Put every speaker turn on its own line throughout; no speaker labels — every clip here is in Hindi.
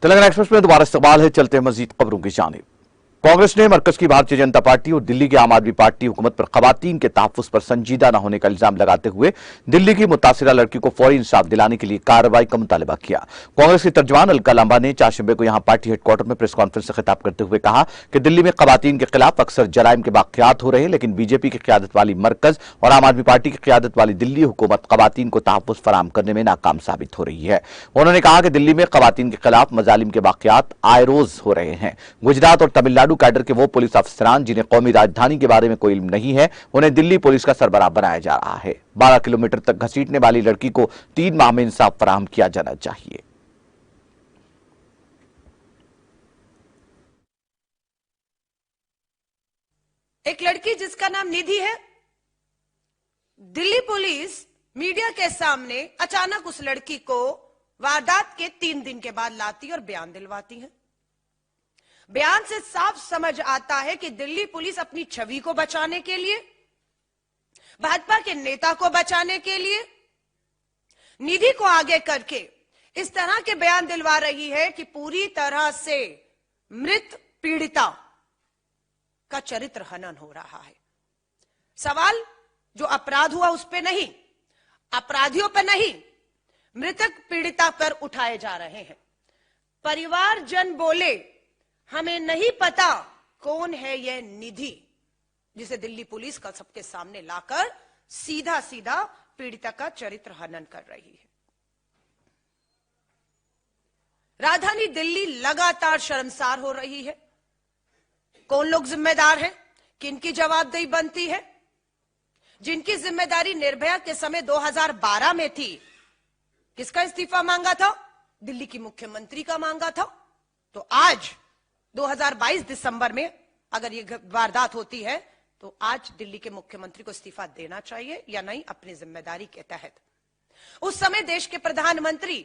तेलंगाना एक्सप्रेस में दोबारा इस्तकबाल है। चलते हैं मजीद खबरों की जानिब। कांग्रेस ने मरकज की भारतीय जनता पार्टी और दिल्ली की आम आदमी पार्टी हुकूमत पर खवातीन के तहफ्फुज पर संजीदा न होने का इल्जाम लगाते हुए दिल्ली की मुतासिरा लड़की को फौरी इंसाफ दिलाने के लिए कार्रवाई का मुतालबा किया। कांग्रेस की तर्जुमान अलका लांबा ने चारशंबे को यहां पार्टी हेडक्वार्टर में प्रेस कॉन्फ्रेंस से खिताब करते हुए कहा कि दिल्ली में खवातीन के खिलाफ अक्सर जराइम के वाकयात हो रहे हैं, लेकिन बीजेपी की क्यादत वाली मरकज और आम आदमी पार्टी की क्यादत वाली दिल्ली हुकूमत खवातीन को तहफ्फुज फराहम करने में नाकाम साबित हो रही है। उन्होंने कहा कि दिल्ली में खवातीन के खिलाफ मजालिम के वाकयात आए रोज हो रहे हैं। गुजरात और तमिलनाडु कैडर के वो पुलिस अफसरान जिन्हें कौमी राजधानी के बारे में कोई इल्म नहीं है, उन्हें दिल्ली पुलिस का सरबराह बनाया जा रहा है। 12 किलोमीटर तक घसीटने वाली लड़की को 3 माह में इंसाफ फराहम किया जाना चाहिए।
एक लड़की जिसका नाम निधि है, दिल्ली पुलिस मीडिया के सामने अचानक उस लड़की को वारदात के 3 दिन के बाद लाती और बयान दिलवाती है। बयान से साफ समझ आता है कि दिल्ली पुलिस अपनी छवि को बचाने के लिए, भाजपा के नेता को बचाने के लिए निधि को आगे करके इस तरह के बयान दिलवा रही है कि पूरी तरह से मृत पीड़िता का चरित्र हनन हो रहा है। सवाल जो अपराध हुआ उस पे नहीं, अपराधियों पर नहीं, मृतक पीड़िता पर उठाए जा रहे हैं। परिवारजन बोले, हमें नहीं पता कौन है यह निधि जिसे दिल्ली पुलिस का सबके सामने लाकर सीधा सीधा पीड़िता का चरित्र हनन कर रही है। राजधानी दिल्ली लगातार शर्मसार हो रही है। कौन लोग जिम्मेदार हैं, किनकी जवाबदेही बनती है? जिनकी जिम्मेदारी निर्भया के समय 2012 में थी, किसका इस्तीफा मांगा था? दिल्ली की मुख्यमंत्री का मांगा था। तो आज 2022 दिसंबर में अगर ये वारदात होती है तो आज दिल्ली के मुख्यमंत्री को इस्तीफा देना चाहिए या नहीं अपनी जिम्मेदारी के तहत। उस समय देश के प्रधानमंत्री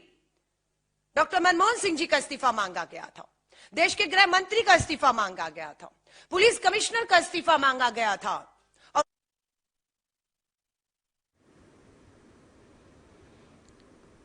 डॉक्टर मनमोहन सिंह जी का इस्तीफा मांगा गया था, देश के गृह मंत्री का इस्तीफा मांगा गया था, पुलिस कमिश्नर का इस्तीफा मांगा गया था।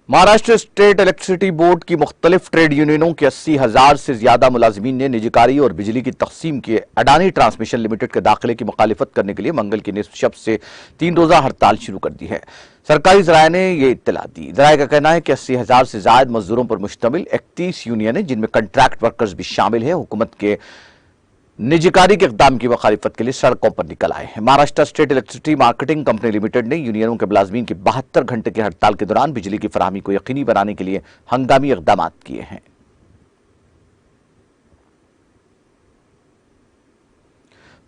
महाराष्ट्र स्टेट इलेक्ट्रिसिटी बोर्ड की मुख्तलिफ ट्रेड यूनियनों के 80,000 से ज्यादा मुलाजिमीन ने निजीकारी और बिजली की तकसीम के अडानी ट्रांसमिशन लिमिटेड के दाखिले की मुखालिफत करने के लिए मंगल की निसफ शब से 3 रोजा हड़ताल शुरू कर दी है। सरकारी जराये ने यह इत्तला दी। जराये का कहना है कि 80,000 से ज्यादा मजदूरों पर मुश्तमिल 31 यूनियनें, जिनमें कंट्रैक्ट वर्कर्स भी शामिल है, हुकूमत के निजीकारी के इक़दाम की मुखालिफत के लिए सड़कों पर निकल आए हैं। Maharashtra state electricity marketing company limited ने यूनियनों के मुलाजमीन की 72 घंटे की हड़ताल के दौरान बिजली की फराहमी को यकीनी बनाने के लिए हंगामी इक़दाम किए हैं।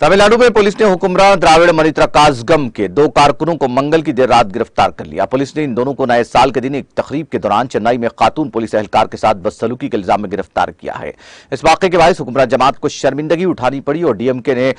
तमिलनाडु में पुलिस ने हुक्मरान द्राविड़ मनित्रा काजगम के 2 कारकुनों को मंगल की देर रात गिरफ्तार कर लिया। पुलिस ने इन दोनों को नए साल के दिन एक तकरीब के दौरान चेन्नई में खातून पुलिस एहलकार के साथ बदसलूकी के इल्जाम में गिरफ्तार किया है। इस वाक़े के बायस हुक्मरान जमात को शर्मिंदगी उठानी पड़ी और डीएमके ने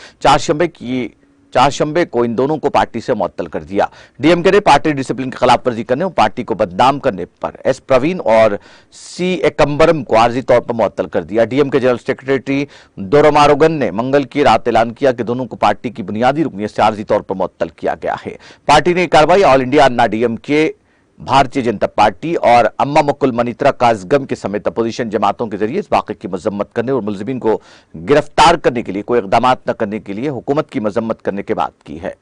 चारशंबे को इन दोनों को पार्टी से मुअत्तल कर दिया। डीएमके ने पार्टी डिसिप्लिन की खिलाफवर्जी करने और पार्टी को बदनाम करने पर एस प्रवीण और सी एकम्बरम को आर्जी तौर पर मुअत्तल कर दिया। डीएमके जनरल सेक्रेटरी दोरमारुगन ने मंगल की रात ऐलान किया कि दोनों को पार्टी की बुनियादी रुकनियत से आर्जी तौर पर मुअत्तल किया गया है। पार्टी ने कार्रवाई ऑल इंडिया अन्ना डीएमके, भारतीय जनता पार्टी और अम्मा मुकुल मनित्रा काजगम के समेत अपोजिशन जमातों के जरिए इस वाक़े की मजम्मत करने और मुलजिमीन को गिरफ्तार करने के लिए कोई इक़दाम न करने के लिए हुकूमत की मजम्मत करने के बाद की है।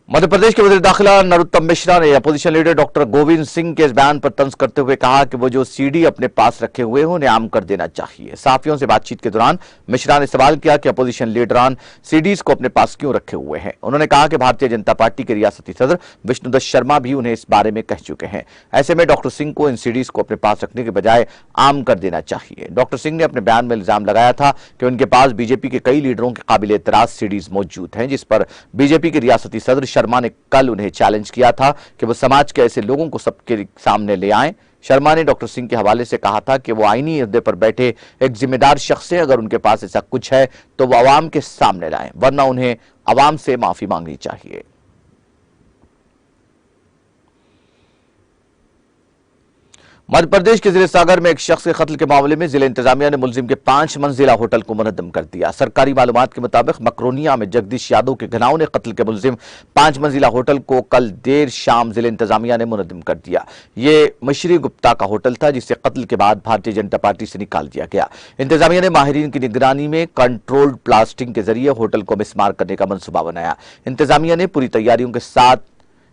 मध्य प्रदेश के वज़ीर दाखिला नरोत्तम मिश्रा ने opposition leader doctor Govind Singh के इस बयान पर तंज करते हुए कहा कि वो जो सीडी अपने पास रखे हुए हैं उन्हें आम कर देना चाहिए। सहाफियों से बातचीत के दौरान मिश्रा ने सवाल किया कि अपोजिशन लीडरान सीडीज को अपने पास क्यों रखे हुए हैं। उन्होंने कहा कि भारतीय जनता पार्टी के रियासती सदर विष्णुदत्त शर्मा भी उन्हें इस बारे में कह चुके हैं। ऐसे में डॉक्टर सिंह को इन सीडीज को अपने पास रखने के बजाय आम कर देना चाहिए। डॉक्टर सिंह ने अपने बयान में इल्जाम लगाया था कि उनके पास बीजेपी के कई लीडरों के काबिल एतराज सीडीज मौजूद हैं, जिस पर बीजेपी के रियासती सदर शर्मा ने कल उन्हें चैलेंज किया था कि वो समाज के ऐसे लोगों को सबके सामने ले आएं। शर्मा ने डॉक्टर सिंह के हवाले से कहा था कि वो आईनी अहदे पर बैठे एक जिम्मेदार शख्स है, अगर उनके पास ऐसा कुछ है तो वो अवाम के सामने लाएं, वरना उन्हें अवाम से माफी मांगनी चाहिए। मध्य प्रदेश के जिले सागर में एक शख्स के कत्ल के मामले में जिला इंतजामिया ने मुलजिम के 5 मंजिला होटल को मुनद्दम कर दिया। सरकारी मालूमात के मुताबिक मकरोनिया में जगदीश यादव के घनाउने कत्ल के मुलजिम 5 मंजिला होटल को कल देर शाम जिला इंतजामिया ने मुनद्दम कर दिया। ये मिश्री गुप्ता का होटल था जिसे कत्ल के बाद भारतीय जनता पार्टी से निकाल दिया गया। इंतजामिया ने माहिरीन की निगरानी में कंट्रोल्ड प्लास्टिंग के जरिए होटल को मिसमार करने का मंसूबा बनाया। इंतजामिया ने पूरी तैयारियों के साथ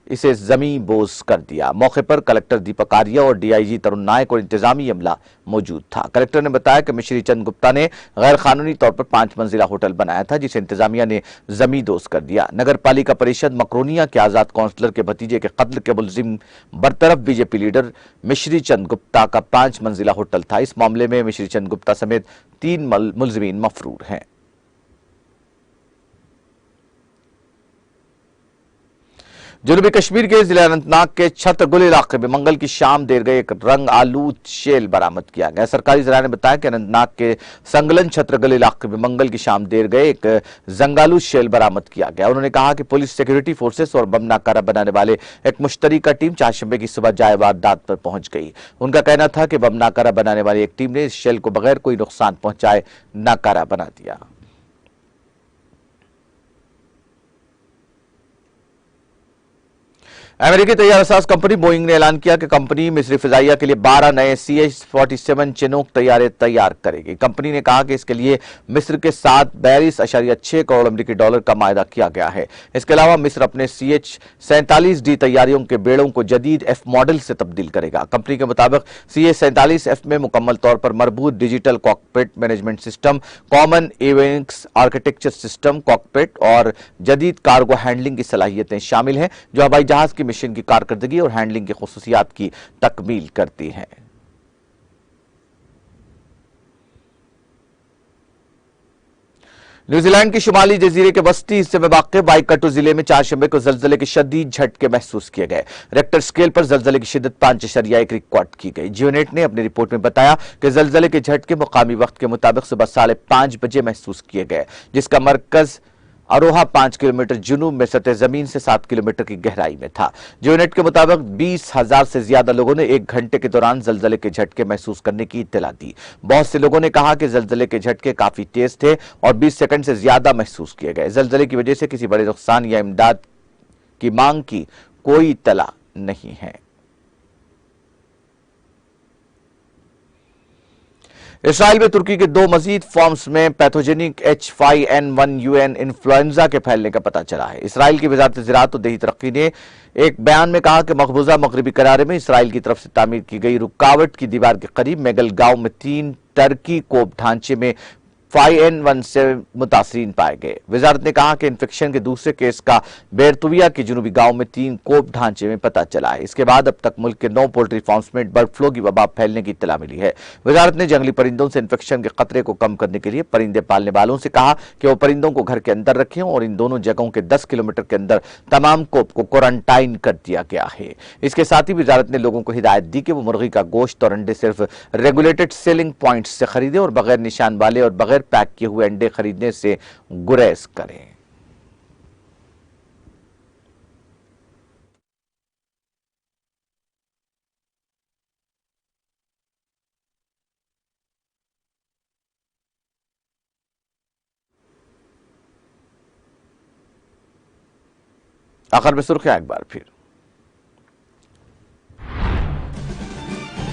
इसे जमी बोझ कर दिया। मौके पर कलेक्टर दीपक आर्या और डीआईजी तरुण नायक और इंतजामी अमला मौजूद था। कलेक्टर ने बताया कि मिश्री चंद गुप्ता ने गैर कानूनी तौर पर 5 मंजिला होटल बनाया था जिसे इंतजामिया ने जमी दोज कर दिया। नगर पालिका परिषद मकरोनिया के आजाद काउंसलर के भतीजे के कत्ल के मुलजिम बरतरफ बीजेपी लीडर मिश्री चंद गुप्ता का 5 मंजिला होटल था। इस मामले में मिश्री चंद गुप्ता समेत 3 मुलजिमीन मफरूर हैं। जनूबी कश्मीर के जिला अनंतनाग के छतरगुल इलाके में मंगल की शाम देर गए एक रंग आलूद शेल बरामद किया गया। सरकारी जराये ने बताया कि अनंतनाग के संगलन छतरगुल इलाके में मंगल की शाम देर गए एक जंगालू शेल बरामद किया गया। उन्होंने कहा कि पुलिस, सिक्योरिटी फोर्सेस और बम नाकारा बनाने वाले एक मुश्तरका टीम चारशंबे की सुबह जाए वारदात पर पहुंच गई। उनका कहना था कि बम नाकारा बनाने वाली एक टीम ने इस शेल को बगैर कोई नुकसान पहुंचाए नाकारा बना दिया। अमेरिकी तैयार असास कंपनी बोइंग ने ऐलान किया कि कंपनी मिस्री फिजाइया के लिए 12 नए CH-47 चिनूक तैयारे तैयार करेगी। कंपनी ने कहा कि इसके लिए मिस्र के साथ 42.6 करोड़ अमेरिकी डॉलर का मायदा किया गया है। इसके अलावा मिस्र अपने CH-47D तैयारियों के बेड़ों को जदीद F मॉडल से तब्दील करेगा। कंपनी के मुताबिक CH-47F में मुकम्मल तौर पर मरबूत digital cockpit management system, common avionics architecture system, cockpit और जदीद कार्गो हैंडलिंग की सलाहियतें शामिल हैं जो हवाई जहाज की मिशन की कारकर्दगी और हैंडलिंग की खुसूसियात की तकमील करती हैं। न्यूजीलैंड के शुमाली जजीरे के वस्ती हिस्से में वाक़ वाइकाटो जिले में चारशंबे को जलजले के शदीद झटके महसूस किए गए। रेक्टर स्केल पर जलजले की शिद्दत 5.1 रिकॉर्ड की गई। जियोनेट ने अपनी रिपोर्ट में बताया कि जलजले के झटके मुकामी वक्त के मुताबिक सुबह 5:30 बजे महसूस किए गए, जिसका मरकज अरोहा 5 किलोमीटर जुनूब में सतह जमीन से 7 किलोमीटर की गहराई में था। जियोनेट के मुताबिक 20,000 से ज्यादा लोगों ने 1 घंटे के दौरान जलजले के झटके महसूस करने की इत्तला दी। बहुत से लोगों ने कहा कि जलजले के झटके काफी तेज थे और 20 सेकंड से ज्यादा महसूस किए गए। जलजले की वजह से किसी बड़े नुकसान या इमदाद की मांग की कोई इत्तला नहीं है। इसराइल में तुर्की के 2 मजीद फॉर्म्स में पैथोजेनिक H5N1 इन्फ्लुएंजा के फैलने का पता चला है। इसराइल की वजारत ज़राअत और देही तरक्की ने एक बयान में कहा कि मकबूजा मगरबी करारे में इसराइल की तरफ से तामीर की गई रुकावट की दीवार के करीब मेगल गांव में 3 टर्की कोप ढांचे में 5N1 से मुतासरीन पाए गए। वजारत ने कहा कि इन्फेक्शन के दूसरे केस का बेरतुविया के जनूबी गांव में 3 कोप ढांचे में पता चला है। इसके बाद अब तक मुल्क के 9 पोल्ट्री फार्म्स में बर्ड फ्लू की वबा फैलने की इत्तला मिली है। वजारत ने जंगली परिंदों से इन्फेक्शन के खतरे को कम करने के लिए परिंदे पालने वालों से कहा कि वो परिंदों को घर के अंदर रखें और इन दोनों जगहों के 10 किलोमीटर के अंदर तमाम कोप को क्वारंटाइन कर दिया गया है। इसके साथ ही वजारत ने लोगों को हिदायत दी कि वो मुर्गी का गोश्त और अंडे सिर्फ रेगुलेटेड सेलिंग पॉइंट्स से खरीदें और बगैर निशान वाले और बगैर पैक किए हुए अंडे खरीदने से गुरेज करें। आखिर में सुर्खियां एक बार फिर।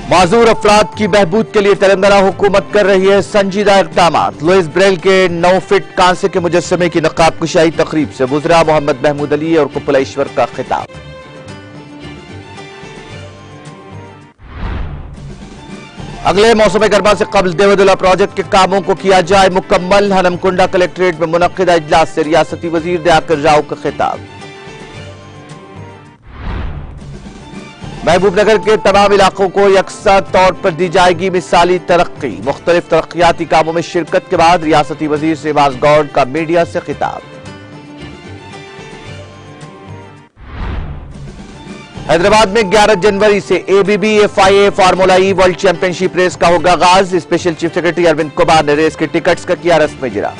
माजूर अफराद की बहबूद के लिए तेलंगाना हुकूमत कर रही है संजीदा इक़दाम। लुइस ब्रेल के 9 फीट कांसे के मुजस्समे की नकाब कुशाई तकरीब से गुजरा मोहम्मद महमूद अली और कुपलेश्वर का खिताब। अगले मौसम गर्मा से कबल देवदुल्ला प्रोजेक्ट के कामों को किया जाए मुकम्मल। हनमकुंडा कलेक्ट्रेट में मुनक्किदा इजलास से रियासती वजीर दयाकर राव का खिताब। महबूबनगर के तमाम इलाकों को यकसा तौर पर दी जाएगी मिसाली तरक्की। मुख्तलिफ तरक्याती कामों में शिरकत के बाद रियासती वजीर श्रीवास गौड़ का मीडिया से खिताब। हैदराबाद में 11 जनवरी से ABB FIA formula E world championship race का होगा आगाज। Special chief secretary Arvind Kumar ने रेस के टिकट्स का किया रस्म इजरा।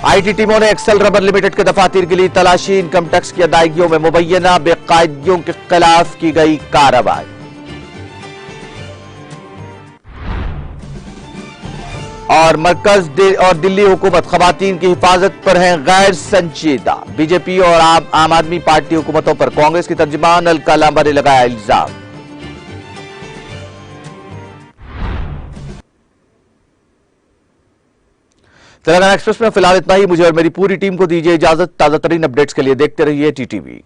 आईटी टीमों ने एक्सेल रबर लिमिटेड के दफातर के लिए तलाशी। इनकम टैक्स की अदायगियों में मुबैना बेकायदगियों के खिलाफ की गई कार्रवाई। और मरकज और दिल्ली हुकूमत खवातीन की हिफाजत पर है गैर संजीदा। बीजेपी और आम आदमी पार्टी हुकूमतों पर कांग्रेस की तर्जुमान अलका लांबा ने लगाया इल्जाम। तेलंगाना एक्सप्रेस में फिलहाल इतना ही। मुझे और मेरी पूरी टीम को दीजिए इजाजत। ताजा तरीन अपडेट्स के लिए देखते रहिए टीटीवी।